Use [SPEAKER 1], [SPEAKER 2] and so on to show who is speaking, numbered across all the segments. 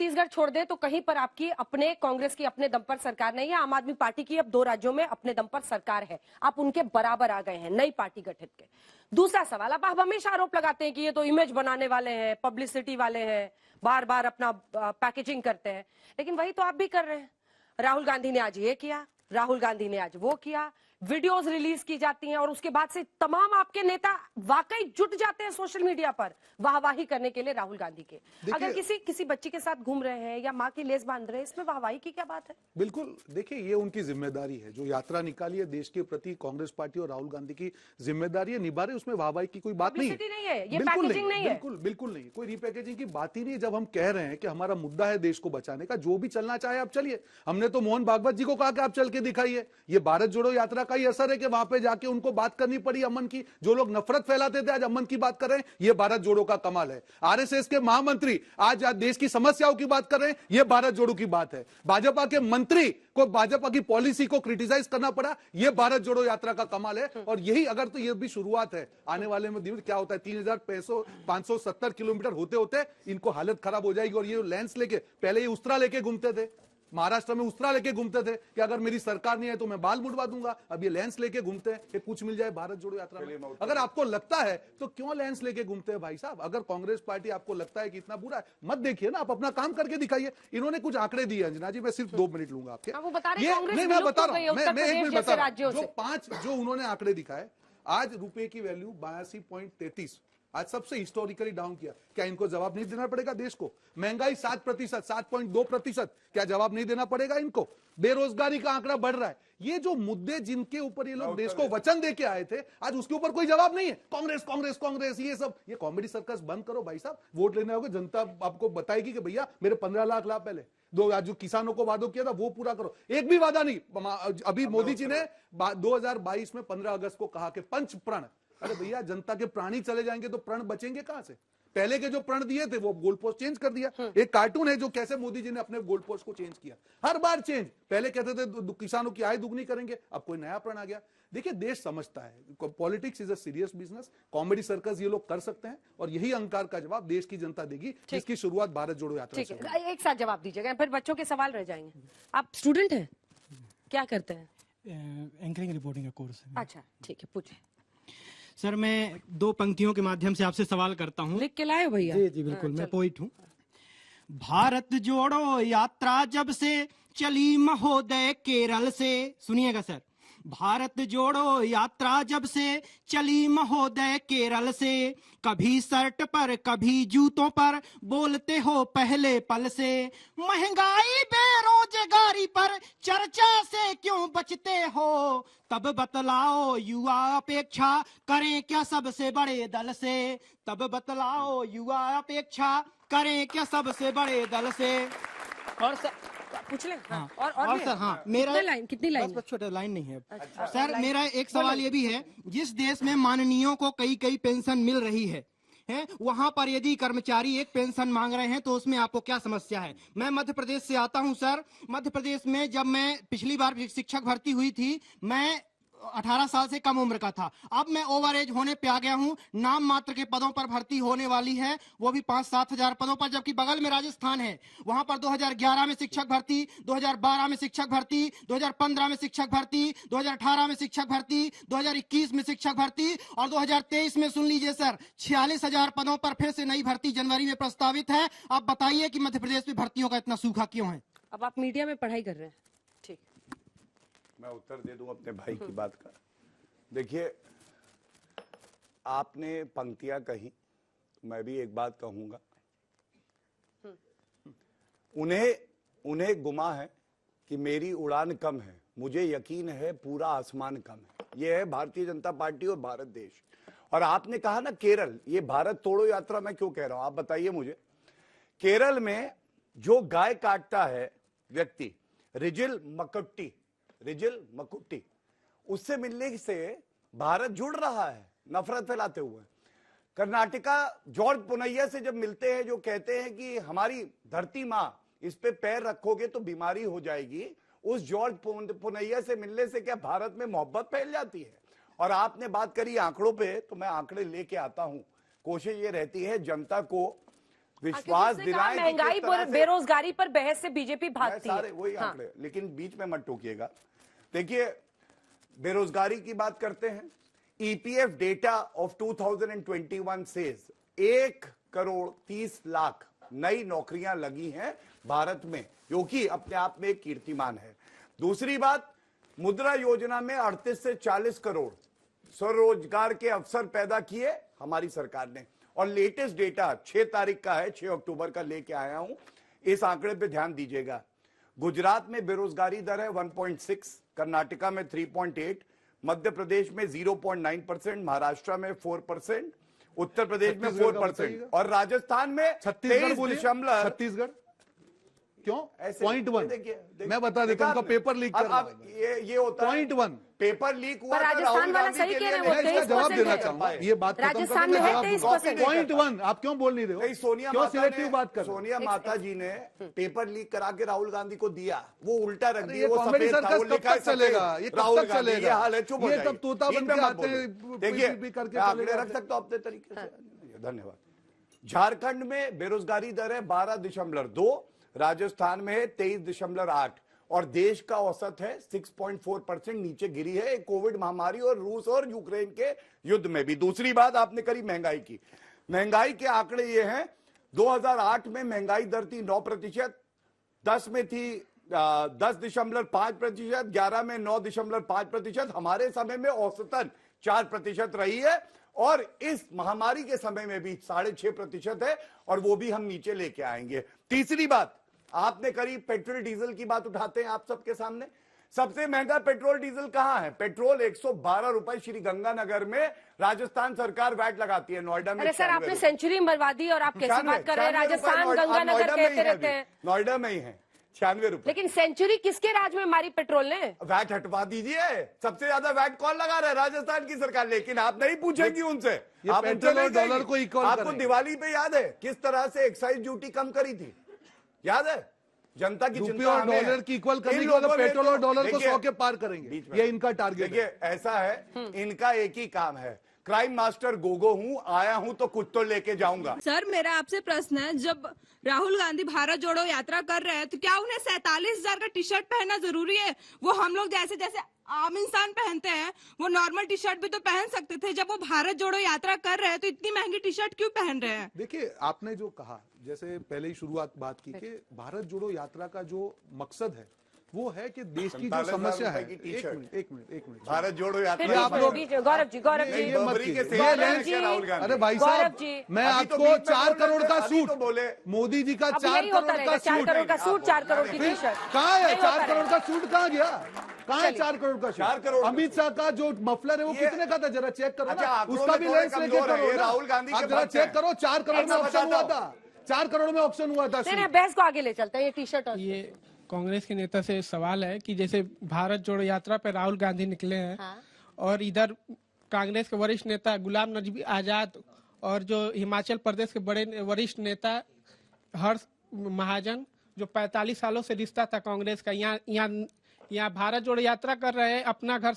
[SPEAKER 1] छत्तीसगढ़ छोड़ दे तो कहीं पर आपकी अपने कांग्रेस की अपने दम पर सरकार नहीं है। आम आदमी पार्टी की अब 2 राज्यों में अपने दम पर सरकार है, आप उनके बराबर आ गए हैं नई पार्टी गठित के। दूसरा सवाल, आप हमेशा आरोप लगाते हैं कि ये तो इमेज बनाने वाले हैं, पब्लिसिटी वाले हैं, बार बार अपना पैकेजिंग करते हैं, लेकिन वही तो आप भी कर रहे हैं। राहुल गांधी ने आज ये किया, राहुल गांधी ने आज वो किया, वीडियोस रिलीज की जाती हैं और उसके बाद से तमाम आपके नेता वाकई जुट जाते हैं सोशल मीडिया पर वाहवाही करने के लिए राहुल गांधी के। अगर किसी बच्ची के साथ घूम रहे हैं या माँ की लेस बांध रहे हैं, इसमें वाहवाही की क्या बात है?
[SPEAKER 2] बिल्कुल, देखिए ये उनकी जिम्मेदारी है, जो यात्रा निकाली है देश के प्रति कांग्रेस पार्टी और राहुल गांधी की जिम्मेदारी है, निभा रहे, उसमें वाहवाही की कोई बात नहीं है,
[SPEAKER 1] ये पैकेजिंग नहीं है,
[SPEAKER 2] बिल्कुल नहीं, कोई रीपैकेजिंग की बात ही नहीं। जब हम कह रहे हैं कि हमारा मुद्दा है देश को बचाने का, जो भी चलना चाहे आप चलिए। हमने तो मोहन भागवत जी को कहा कि आप चल के दिखाइए। ये भारत जोड़ो यात्रा का ही असर है कि वहां पे जाके उनको बात करनी पड़ी अमन की। जो लोग नफरत फैलाते थे आज अमन की बात कर रहे हैं, ये भारत जोड़ो का कमाल है। आरएसएस के महामंत्री आज देश की समस्याओं की बात कर रहे हैं, ये भारत जोड़ो की बात है। भाजपा के मंत्री को भाजपा की पॉलिसी को क्रिटिसाइज करना पड़ा, ये भारत जोड़ो यात्रा का कमाल है। और यही अगर तो ये भी शुरुआत है, आने वाले में दिन क्या होता है, 3570 किलोमीटर होते होते इनको हालत खराब हो जाएगी। और ये लेंस लेके, पहले ये उस्तरा लेके घूमते थे, महाराष्ट्र में उस्तरा लेके घूमते थे कि अगर मेरी सरकार नहीं है तो मैं बाल मुड़वा दूंगा। अब ये लेंस लेके घूमते हैं कि कुछ मिल जाए भारत जोड़ो यात्रा में। अगर आपको लगता है तो क्यों लेंस लेके घूमते हैं भाई साहब? अगर कांग्रेस पार्टी आपको लगता है कि इतना बुरा है, मत देखिए ना, आप अपना काम करके दिखाइए। इन्होंने कुछ आंकड़े दिए अंजना जी, मैं सिर्फ 2 मिनट लूंगा आपके।
[SPEAKER 1] वो बता रहे
[SPEAKER 2] ये नहीं, मैं बता रहा हूं, मैं एक मिनट बता रहा हूं। जो 5 जो उन्होंने आंकड़े दिखाए, आज रुपए की वैल्यू 82.33, आज सबसे हिस्टोरिकली डाउन किया। क्या इनको जवाब नहीं देना पड़ेगा देश को? महंगाई 7%, 7.2%, क्या जवाब नहीं देना पड़ेगा इनको? बेरोजगारी का आंकड़ा बढ़ रहा है। ये जो मुद्दे जिनके ऊपर ये लोग देश को वचन देके आए थे, आज उसके ऊपर कोई जवाब नहीं है। कांग्रेस कांग्रेस कांग्रेस, ये सब, ये कॉमेडी सर्कस बंद करो भाई साहब। वोट लेने आओगे, जनता आपको बताएगी कि भैया मेरे 15 लाख लाभ पहले दो, आज जो किसानों को वादों किया था वो पूरा करो। एक भी वादा नहीं। अभी मोदी जी ने 2022 में 15 अगस्त को कहा कि पंच प्रण। अरे भैया, जनता के प्राण ही चले जाएंगे तो प्रण बचेंगे कहां से? पहले के जो प्रण दिए थे वो गोल पोस्ट चेंज कर दिया। एक कार्टून है जो कैसे मोदी जी ने अपने गोल पोस्ट को चेंज किया, हर बार चेंज। पहले कहते थे किसानों की आय दुगनी करेंगे, अब कोई नया प्रण आ गया। देखिए, देश समझता है politics is a serious business. Comedy circus ये लोग कर सकते हैं और यही अहंकार का जवाब देश की जनता देगी, जिसकी शुरुआत भारत जोड़ो यात्रा से हुई।
[SPEAKER 1] एक साथ जवाब दीजिएगा, फिर बच्चों के सवाल रह जाएंगे। आप स्टूडेंट हैं, क्या करते हैं?
[SPEAKER 3] एंकरिंग रिपोर्टिंग का कोर्स है।
[SPEAKER 1] अच्छा, ठीक है, पूछे
[SPEAKER 3] सर। मैं 2 पंक्तियों के माध्यम से आपसे सवाल करता हूँ।
[SPEAKER 1] लिख के लाए भैया?
[SPEAKER 3] जी जी बिल्कुल, मैं पोइट हूँ। भारत जोड़ो यात्रा जब से चली महोदय केरल से, सुनिएगा सर। भारत जोड़ो यात्रा जब से चली महोदय केरल से, कभी शर्ट पर कभी जूतों पर बोलते हो पहले पल से। महंगाई बेरोजगारी पर चर्चा से क्यों बचते हो? तब बतलाओ युवा अपेक्षा करें क्या सबसे बड़े दल से। तब बतलाओ युवा अपेक्षा करें क्या सबसे बड़े दल से।
[SPEAKER 1] और सर पूछ ले।
[SPEAKER 3] हाँ,
[SPEAKER 1] और
[SPEAKER 3] सर हाँ, मेरा
[SPEAKER 1] कितनी लाइन?
[SPEAKER 3] बस छोटा लाइन नहीं है। सर मेरा एक सवाल ये भी है, जिस देश में माननीयों को कई पेंशन मिल रही है वहां पर यदि कर्मचारी एक पेंशन मांग रहे हैं तो उसमें आपको क्या समस्या है? मैं मध्य प्रदेश से आता हूं सर। मध्य प्रदेश में जब मैं पिछली बार शिक्षक भर्ती हुई थी, मैं 18 साल से कम उम्र का था। अब मैं ओवर एज होने पे आ गया हूं। नाम मात्र के पदों पर भर्ती होने वाली है, वो भी 5-7 हजार पदों पर, जबकि बगल में राजस्थान है, वहां पर 2011 में शिक्षक भर्ती, 2012 में शिक्षक भर्ती, 2015 में शिक्षक भर्ती, 2018 में शिक्षक भर्ती, 2021 में शिक्षक भर्ती और 2023 में सुन लीजिए सर 46,000 पदों पर फिर से नई भर्ती जनवरी में प्रस्तावित है। आप बताइए कि मध्य प्रदेश में भर्तियों का इतना सूखा क्यों है?
[SPEAKER 1] अब आप मीडिया में पढ़ाई कर रहे हैं, ठीक।
[SPEAKER 4] मैं उत्तर दे दूं अपने भाई की बात का। देखिए, आपने पंक्तियां कही, मैं भी एक बात कहूंगा। उन्हें गुमा है कि मेरी उड़ान कम है, मुझे यकीन है पूरा आसमान कम है। यह है भारतीय जनता पार्टी और भारत देश। और आपने कहा ना केरल, ये भारत तोड़ो यात्रा मैं क्यों कह रहा हूं, आप बताइए मुझे। केरल में जो गाय काटता है व्यक्ति, रिजिल मकुट्टी, उससे मिलने से भारत जुड़ रहा है नफरत फैलाते हुए। कर्नाटका जॉर्ज पुनैया से जब मिलते हैं, जो कहते हैं कि हमारी धरती मां, इस पे पैर रखोगे तो बीमारी हो जाएगी, उस जॉर्ज पुनैया से मिलने से क्या भारत में मोहब्बत फैल जाती है? और आपने बात करी आंकड़ों पे, तो मैं आंकड़े लेके आता हूं। कोशिश ये रहती है जनता को विश्वास दिलाएं कि
[SPEAKER 1] महंगाई
[SPEAKER 4] किस तरह
[SPEAKER 1] पर
[SPEAKER 4] से-
[SPEAKER 1] बेरोजगारी पर बहस से बीजेपी भागती
[SPEAKER 4] सारे
[SPEAKER 1] है।
[SPEAKER 4] वही
[SPEAKER 1] हाँ।
[SPEAKER 4] आंकड़े, लेकिन बीच में मत टोकिएगा। देखिए, बेरोजगारी की बात करते हैं। ईपीएफ डेटा ऑफ 2021 सेज 1,30,00,000 नई नौकरियां लगी हैं भारत में, जो कि अपने आप में एक कीर्तिमान है। दूसरी बात, मुद्रा योजना में 38 से 40 करोड़ स्वरोजगार के अवसर पैदा किए हमारी सरकार ने। और लेटेस्ट डेटा 6 तारीख का है, 6 अक्टूबर का लेके आया हूं, इस आंकड़े पे ध्यान दीजिएगा। गुजरात में बेरोजगारी दर है 1.6, कर्नाटका में 3.8, मध्य प्रदेश में 0.9%, महाराष्ट्र में 4%, उत्तर प्रदेश में 4% और राजस्थान में
[SPEAKER 2] छत्तीसगढ़ बोलिए,
[SPEAKER 4] 23
[SPEAKER 2] छत्तीसगढ़ क्यों?
[SPEAKER 4] ऐसे
[SPEAKER 2] 0.1
[SPEAKER 4] देखिए,
[SPEAKER 2] मैं बता देता हूं, उनका पेपर लीक कर रहा
[SPEAKER 4] अब ये होता है
[SPEAKER 2] 0.1
[SPEAKER 4] पेपर लीक हुआ
[SPEAKER 1] पर
[SPEAKER 4] था
[SPEAKER 1] राजस्थान
[SPEAKER 4] राहुल
[SPEAKER 1] वाला
[SPEAKER 4] गांधी
[SPEAKER 1] सही
[SPEAKER 4] के
[SPEAKER 1] कह
[SPEAKER 4] लिए
[SPEAKER 1] रहे हैं,
[SPEAKER 2] मैं
[SPEAKER 1] वो
[SPEAKER 2] इसका
[SPEAKER 1] 23%
[SPEAKER 2] जवाब देना
[SPEAKER 1] है।
[SPEAKER 2] चाहूंगा, ये बात खत्म
[SPEAKER 1] राजस्थान
[SPEAKER 2] करके
[SPEAKER 1] में है
[SPEAKER 2] जवाब
[SPEAKER 1] 23%।
[SPEAKER 2] 0.1 आप क्यों बोल नहीं रहे हो?
[SPEAKER 4] नहीं, सोनिया
[SPEAKER 2] क्यों
[SPEAKER 4] माता
[SPEAKER 2] सिलेक्टिव
[SPEAKER 4] ने,
[SPEAKER 2] बात कर रहे हो?
[SPEAKER 4] सोनिया माता जी ने पेपर लीक करा के राहुल गांधी को दिया, वो उल्टा रख
[SPEAKER 2] अरे
[SPEAKER 4] दिया,
[SPEAKER 2] ये
[SPEAKER 4] वो
[SPEAKER 2] कॉमेडी
[SPEAKER 4] सफेद था,
[SPEAKER 2] सर्कस
[SPEAKER 4] वो
[SPEAKER 2] कब
[SPEAKER 4] लिखा है
[SPEAKER 2] तक चलेगा?
[SPEAKER 4] सफेद।
[SPEAKER 2] ये कब
[SPEAKER 4] राहुल
[SPEAKER 2] तक
[SPEAKER 4] गांधी,
[SPEAKER 2] चलेगा?
[SPEAKER 4] ये हाल है, चुप हो
[SPEAKER 2] ये
[SPEAKER 4] जाइए।
[SPEAKER 2] तब तोता
[SPEAKER 4] बीच
[SPEAKER 2] बन
[SPEAKER 4] में
[SPEAKER 2] के
[SPEAKER 4] मत
[SPEAKER 2] आते हैं,
[SPEAKER 4] बोलिए।
[SPEAKER 2] पी-
[SPEAKER 4] देखिए,
[SPEAKER 2] पी- करके
[SPEAKER 4] मैं आंकड़े
[SPEAKER 2] चले
[SPEAKER 4] रख
[SPEAKER 2] जाते
[SPEAKER 4] सकता हूं अपने तरीके से। धन्यवाद। झारखंड में बेरोजगारी दर है 12.2, राजस्थान में है 23.8 और देश का औसत है 6.4%, नीचे गिरी है एक कोविड महामारी और रूस और यूक्रेन के युद्ध में भी। दूसरी बात आपने करी महंगाई की। महंगाई के आंकड़े ये हैं, 2008 में महंगाई दर थी 9%, 10 में थी 10.5%, 11 में 9.5%, हमारे समय में औसतन 4% रही है और इस महामारी के समय में भी 6.5% है और वो भी हम नीचे लेके आएंगे। तीसरी बात आपने करी, पेट्रोल डीजल की बात उठाते हैं आप सबके सामने। सबसे महंगा पेट्रोल डीजल कहां है? पेट्रोल 112 रुपए श्री गंगानगर में राजस्थान सरकार वैट लगाती है, नोएडा में
[SPEAKER 1] अरे सर, आपने सेंचुरी मरवा दी और आप कैसी बात कर रहे हैं?
[SPEAKER 4] 96
[SPEAKER 1] राजस्थान
[SPEAKER 4] रुपए
[SPEAKER 1] गंगानगर
[SPEAKER 4] नोएडा में ही
[SPEAKER 1] कहते
[SPEAKER 4] है
[SPEAKER 1] रहते
[SPEAKER 4] अभी।
[SPEAKER 1] हैं,
[SPEAKER 4] नोएडा में ही है 96 रुपए।
[SPEAKER 1] लेकिन सेंचुरी किसके राज में मारी पेट्रोल ने?
[SPEAKER 4] वैट हटवा दीजिए, सबसे ज्यादा वैट कौन लगा रहा है? राजस्थान की सरकार। लेकिन आप नहीं पूछेंगी उनसे, आप उनसे
[SPEAKER 2] पेट्रोल और
[SPEAKER 4] नहीं
[SPEAKER 2] डॉलर
[SPEAKER 4] कहेंगी।
[SPEAKER 2] को इक्वल
[SPEAKER 4] आपको
[SPEAKER 2] करेंगे।
[SPEAKER 4] दिवाली पे याद है किस तरह से एक्साइज ड्यूटी कम करी थी? याद है? जनता की
[SPEAKER 2] रुपये
[SPEAKER 4] चिंता
[SPEAKER 2] और
[SPEAKER 4] हमें है।
[SPEAKER 2] डॉलर की इक्वल करने
[SPEAKER 4] इन
[SPEAKER 2] के बाद
[SPEAKER 4] लोगों ने
[SPEAKER 2] पेट्रोल और
[SPEAKER 4] तो-
[SPEAKER 2] डॉलर को
[SPEAKER 4] देखिए,
[SPEAKER 2] 100 के पार करेंगे,
[SPEAKER 4] बीच में।
[SPEAKER 2] ये इनका टारगेट है।
[SPEAKER 4] देखिए, ऐसा है, इनका एक ही काम है, क्राइम मास्टर गोगो हूं, आया हूं तो कुछ तो लेके जाऊंगा।
[SPEAKER 5] सर, मेरा आपसे प्रश्न है, जब राहुल गांधी भारत जोड़ो यात्रा कर रहे हैं तो क्या उन्हें 47,000 का टी शर्ट पहनना जरूरी है? वो हम लोग जैसे जैसे आम इंसान पहनते हैं, वो नॉर्मल टी शर्ट भी तो पहन सकते थे। जब वो भारत जोड़ो यात्रा कर रहे हैं तो इतनी महंगी टी शर्ट क्यों पहन रहे हैं?
[SPEAKER 2] देखिए, आपने जो कहा, जैसे पहले ही शुरुआत बात की कि भारत जोड़ो यात्रा का जो मकसद है वो है कि देश की जो
[SPEAKER 4] 47,000
[SPEAKER 2] समस्या है,
[SPEAKER 4] रुपए की
[SPEAKER 2] एक
[SPEAKER 4] टी-शर्ट।
[SPEAKER 2] मिनट एक मिनट एक मिनट,
[SPEAKER 4] भारत जोड़ो यात्रा
[SPEAKER 1] फिर
[SPEAKER 2] आप
[SPEAKER 1] बीच
[SPEAKER 2] लोग-
[SPEAKER 1] में- बीच में- गौरव जी, गौरव
[SPEAKER 2] ये-
[SPEAKER 1] जी,
[SPEAKER 2] ये मत
[SPEAKER 4] बबरी के
[SPEAKER 2] कीजिए।
[SPEAKER 4] सेवा
[SPEAKER 2] ये
[SPEAKER 4] लेने
[SPEAKER 2] लेंस-
[SPEAKER 4] क्या राहुल गांधी?
[SPEAKER 2] अरे भाई
[SPEAKER 1] गौरव
[SPEAKER 2] साहब,
[SPEAKER 1] जी।
[SPEAKER 2] मैं
[SPEAKER 4] अभी तो
[SPEAKER 2] आपको
[SPEAKER 4] बीच में
[SPEAKER 2] 4
[SPEAKER 4] बोल
[SPEAKER 2] करोड़
[SPEAKER 4] रहे
[SPEAKER 2] का
[SPEAKER 4] थे, अभी
[SPEAKER 2] सूट,
[SPEAKER 4] तो बोले।
[SPEAKER 2] मोदी जी का
[SPEAKER 1] अब
[SPEAKER 2] 4
[SPEAKER 1] यही होता
[SPEAKER 2] करोड़
[SPEAKER 1] रहेगा,
[SPEAKER 2] का
[SPEAKER 1] 4
[SPEAKER 2] सूट,
[SPEAKER 1] करोड़ का सूट, 4 करोड़ की
[SPEAKER 2] फिर
[SPEAKER 1] टी शर्ट।
[SPEAKER 2] कहाँ है
[SPEAKER 1] यही
[SPEAKER 2] 4
[SPEAKER 1] होता
[SPEAKER 2] करोड़ का सूट? कहाँ गया? कहाँ है
[SPEAKER 1] चलिए।
[SPEAKER 2] 4 करोड़ का सूट?
[SPEAKER 4] 4 करोड़ का
[SPEAKER 2] अमित शाह का जो मफलर है वो
[SPEAKER 4] ये-
[SPEAKER 2] कितने का था? जरा चेक करो
[SPEAKER 4] अच्छा,
[SPEAKER 2] ना,
[SPEAKER 4] आंकड़ों
[SPEAKER 2] उसका
[SPEAKER 4] में
[SPEAKER 2] भी
[SPEAKER 4] थोड़े
[SPEAKER 2] लेंस लेके
[SPEAKER 4] कमजोर है,
[SPEAKER 2] करो
[SPEAKER 4] ये
[SPEAKER 2] ना।
[SPEAKER 4] राहुल गांधी के
[SPEAKER 2] आप जरा
[SPEAKER 4] भक्त
[SPEAKER 2] चेक
[SPEAKER 4] हैं।
[SPEAKER 2] करो, 4 करोड़ में
[SPEAKER 4] ऐसा
[SPEAKER 2] ऑप्शन हुआ
[SPEAKER 4] बताता
[SPEAKER 2] था, 4 करोड़ में ऑप्शन हुआ था
[SPEAKER 1] नहीं नहीं,
[SPEAKER 2] सूट।
[SPEAKER 1] बहस को आगे ले चलते हैं। ये टी शर्ट और
[SPEAKER 6] ये कांग्रेस के नेता से सवाल है कि जैसे भारत जोड़ो यात्रा पे राहुल गांधी निकले हैं,
[SPEAKER 1] हाँ।
[SPEAKER 6] और इधर कांग्रेस के वरिष्ठ नेता गुलाम नबी आजाद और जो हिमाचल प्रदेश के बड़े वरिष्ठ नेता हर्ष महाजन, जो 45 सालों से रिश्ता था कांग्रेस का, यहाँ भारत जोड़ो यात्रा कर रहे हैं, अपना घर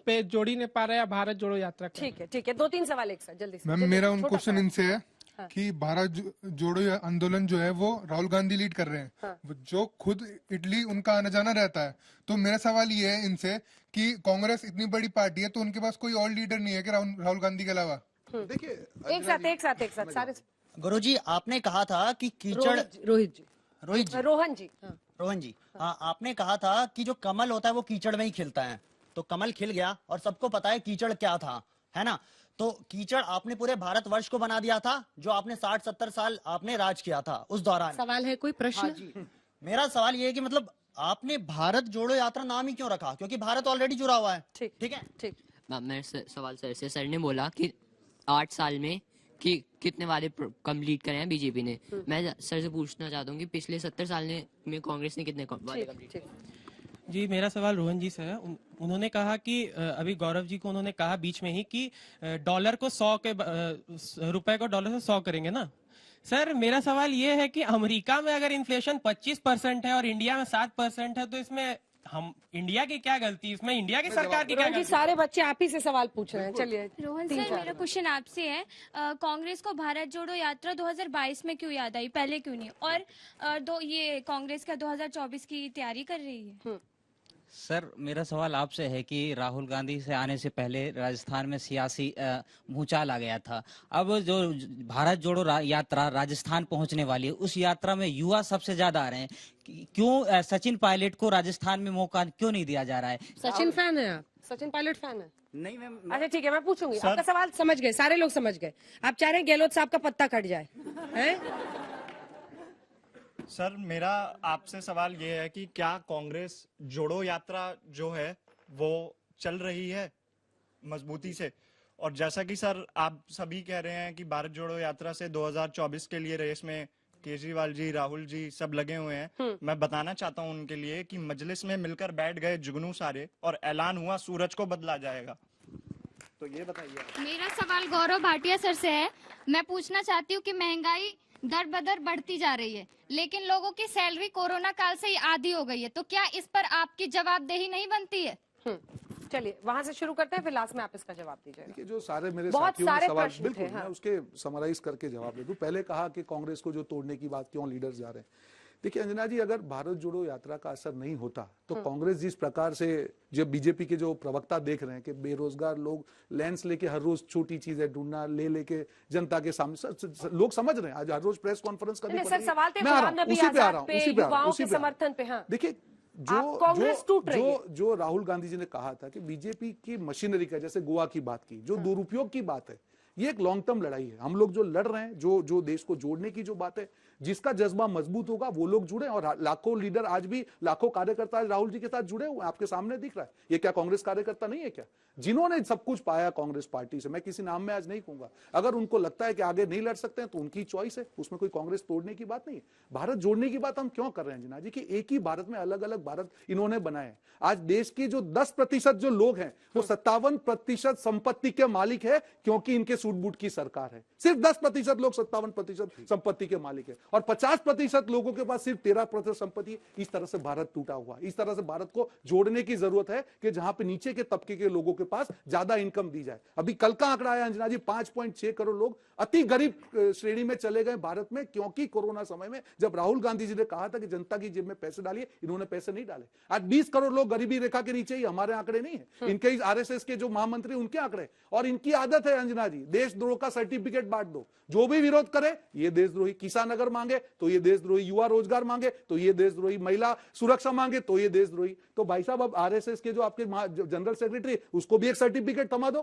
[SPEAKER 6] पे जोड़ी नहीं पा रहे हैं, भारत जोड़ो यात्रा कर रहे हैं।
[SPEAKER 1] ठीक है, 2-3 सवाल एक साथ जल्दी से।
[SPEAKER 7] मैम,
[SPEAKER 1] जल्दी,
[SPEAKER 7] मेरा उन
[SPEAKER 1] छोटा
[SPEAKER 7] क्वेश्चन
[SPEAKER 1] सवाल।
[SPEAKER 7] इनसे है कि भारत जोड़ो आंदोलन जो है वो राहुल गांधी लीड कर रहे हैं, वो जो खुद इटली उनका आना जाना रहता है। तो मेरा सवाल ये है इनसे कि कांग्रेस इतनी बड़ी पार्टी है तो उनके पास कोई और लीडर नहीं है कि राहुल गांधी के अलावा?
[SPEAKER 2] देखिए,
[SPEAKER 1] एक साथ सारे।
[SPEAKER 8] गुरुजी, आपने कहा था कि कीचड़,
[SPEAKER 1] रोहित जी,
[SPEAKER 8] रोहित जी,
[SPEAKER 1] रोहन जी, हाँ।
[SPEAKER 8] रोहन जी, हाँ, आपने कहा था कि जो कमल होता है वो कीचड़ में ही खिलता है। तो कमल खिल गया और सबको पता है कीचड़ क्या था, है ना? तो कीचड़ आपने पूरे भारतवर्ष को बना दिया था, जो आपने 60-70 साल आपने राज किया था उस दौरान।
[SPEAKER 9] सवाल है कोई प्रश्न?
[SPEAKER 8] मेरा सवाल ये है कि मतलब आपने भारत जोड़ो यात्रा नाम ही क्यों रखा? क्योंकि भारत ऑलरेडी जुड़ा हुआ है। ठीक है,
[SPEAKER 1] ठीक।
[SPEAKER 10] मैं सवाल सर ने बोला कि 8 साल में कि कितने वादे कंप्लीट करे हैं बीजेपी ने। मैं सर से पूछना चाहता हूँ कि पिछले 70 साल में कांग्रेस ने कितने वादे कंप्लीट?
[SPEAKER 6] जी, मेरा सवाल रोहन जी से है। उन्होंने कहा कि अभी गौरव जी को उन्होंने कहा बीच में ही कि डॉलर को 100 के रुपए को डॉलर से 100 करेंगे ना। सर, मेरा सवाल ये है कि अमेरिका में अगर इन्फ्लेशन 25% है और इंडिया में 7% है, तो इसमें
[SPEAKER 9] हम इंडिया की क्या गलती, इसमें इंडिया की सरकार की क्या
[SPEAKER 1] रोहन जी,
[SPEAKER 9] गलती?
[SPEAKER 1] सारे बच्चे आप ही से सवाल पूछ रहे हैं। चलिए
[SPEAKER 11] रोहन
[SPEAKER 1] तीन
[SPEAKER 11] सर,
[SPEAKER 1] चार
[SPEAKER 11] मेरा क्वेश्चन आपसे है, कांग्रेस को भारत जोड़ो यात्रा 2022 में क्यों याद आई, पहले क्यों नहीं? और ये कांग्रेस का 2024 की तैयारी कर रही है?
[SPEAKER 12] सर मेरा सवाल आपसे है कि राहुल गांधी से आने से पहले राजस्थान में सियासी भूचाल आ गया था। अब जो भारत जोड़ो यात्रा राजस्थान पहुंचने वाली है, उस यात्रा में युवा सबसे ज्यादा आ रहे हैं। क्यों सचिन पायलट को राजस्थान में मौका क्यों नहीं दिया जा रहा है?
[SPEAKER 1] सचिन फैन है आप? सचिन पायलट फैन है?
[SPEAKER 8] नहीं मैम,
[SPEAKER 1] अच्छा ठीक है, मैं पूछूंगी। आपका सवाल समझ गए, सारे लोग समझ गए। आप चाह रहे हैं गहलोत साहब का पत्ता कट जाए, हैं?
[SPEAKER 13] सर मेरा आपसे सवाल ये है कि क्या कांग्रेस जोड़ो यात्रा जो है वो चल रही है मजबूती से? और जैसा कि सर आप सभी कह रहे हैं कि भारत जोड़ो यात्रा से 2024 के लिए रेस में केजरीवाल जी, राहुल जी सब लगे हुए हैं। मैं बताना चाहता हूं उनके लिए कि मजलिस में मिलकर बैठ गए जुगनू सारे और ऐलान हुआ सूरज को बदला जाएगा। तो ये बताइए।
[SPEAKER 11] मेरा सवाल गौरव भाटिया सर से है। मैं पूछना चाहती हूँ कि महंगाई दर बदर बढ़ती जा रही है, लेकिन लोगों की सैलरी कोरोना काल से ही आधी हो गई है, तो क्या इस पर आपकी जवाबदेही नहीं बनती है?
[SPEAKER 1] चलिए वहां से शुरू करते हैं, फिर लास्ट में आप इसका जवाब दीजिए।
[SPEAKER 2] देखिए, जो सारे मेरे
[SPEAKER 1] बहुत
[SPEAKER 2] साथियों ने
[SPEAKER 1] सारे
[SPEAKER 2] सवाल
[SPEAKER 1] प्रश्न
[SPEAKER 2] बिल्कुल
[SPEAKER 1] थे, हाँ।
[SPEAKER 2] मैं उसके समराइज करके जवाब दे दूं। पहले कहा कि कांग्रेस को जो तोड़ने की बात, क्यों लीडर्स जा रहे हैं। देखिए अंजना जी, अगर भारत जोड़ो यात्रा का असर नहीं होता तो कांग्रेस जिस प्रकार से, जब बीजेपी के जो प्रवक्ता देख रहे हैं कि बेरोजगार लोग लेंस लेके हर रोज छोटी चीजें ढूंढना ले लेके जनता के सामने, लोग समझ रहे हैं। आज हर रोज प्रेस कॉन्फ्रेंस करनी
[SPEAKER 1] सर
[SPEAKER 2] पड़ेगी।
[SPEAKER 1] सवाल थे
[SPEAKER 2] मैं आ रहा
[SPEAKER 1] गुलाम
[SPEAKER 2] हूं,
[SPEAKER 1] नबी
[SPEAKER 2] उसी पे आ रहा
[SPEAKER 1] आजाद
[SPEAKER 2] हूं,
[SPEAKER 1] पे,
[SPEAKER 2] उसी पे आ रहा हूं,
[SPEAKER 1] युवाओं
[SPEAKER 2] उसी
[SPEAKER 1] के
[SPEAKER 2] पे आ रहा हूं।
[SPEAKER 1] समर्थन पे। हाँ,
[SPEAKER 2] देखिए
[SPEAKER 1] आप कांग्रेस टूट रही है।
[SPEAKER 2] जो राहुल गांधी जी ने कहा था कि बीजेपी की मशीनरी का, जैसे गोवा की बात की, जो दुरुपयोग की बात है, ये एक लॉन्ग टर्म लड़ाई है। हम लोग जो लड़ रहे हैं, जो देश को जोड़ने की जो बात है, जिसका जज्बा मजबूत होगा वो लोग जुड़े। और लाखों लीडर आज भी, लाखों कार्यकर्ता आज राहुल जी के साथ जुड़े हुए, आपके सामने दिख रहा है। ये क्या कांग्रेस कार्यकर्ता नहीं है क्या, जिन्होंने सब कुछ पाया कांग्रेस पार्टी से? मैं किसी नाम में आज नहीं कहूंगा। अगर उनको लगता है कि आगे नहीं लड़ सकते हैं तो उनकी चॉइस है, उसमें कोई कांग्रेस तोड़ने की बात नहीं है। भारत जोड़ने की बात हम क्यों कर रहे हैं जिना जी, कि एक ही भारत में अलग अलग भारत इन्होंने बनाए हैं। आज देश की जो 10% जो लोग हैं वो 57% संपत्ति के मालिक है, क्योंकि इनके सूट बूट की सरकार है। सिर्फ 10% लोग 57% संपत्ति के मालिक है, और 50% लोगों के पास सिर्फ 13% संपत्ति है। इस तरह से भारत टूटा हुआ। इस तरह से भारत को जोड़ने की जरूरत है कि जहां पे नीचे के तबके के लोगों के पास ज्यादा इनकम दी जाए। अभी कल का आंकड़ा आया अंजना जी, 5.6 करोड़ लोग अति गरीब श्रेणी में चले गए भारत में, क्योंकि कोरोना समय में जब राहुल गांधी जी ने कहा था कि जनता की जेब में पैसे डालिए, इन्होंने पैसे नहीं डाले। आज 20 करोड़ लोग गरीबी रेखा के नीचे ही, हमारे आंकड़े नहीं है, इनके आरएसएस के जो महामंत्री उनके आंकड़े। और इनकी आदत है अंजना जी, देशद्रोह का सर्टिफिकेट बांट दो। जो भी विरोध करे ये देशद्रोही, किसान अगर मांगे तो ये देशद्रोही, युवा रोजगार मांगे तो ये देशद्रोही, महिला सुरक्षा मांगे तो ये देशद्रोही। तो भाई साहब, अब आरएसएस के जो आपके जनरल सेक्रेटरी, उसको भी एक सर्टिफिकेट थमा दो।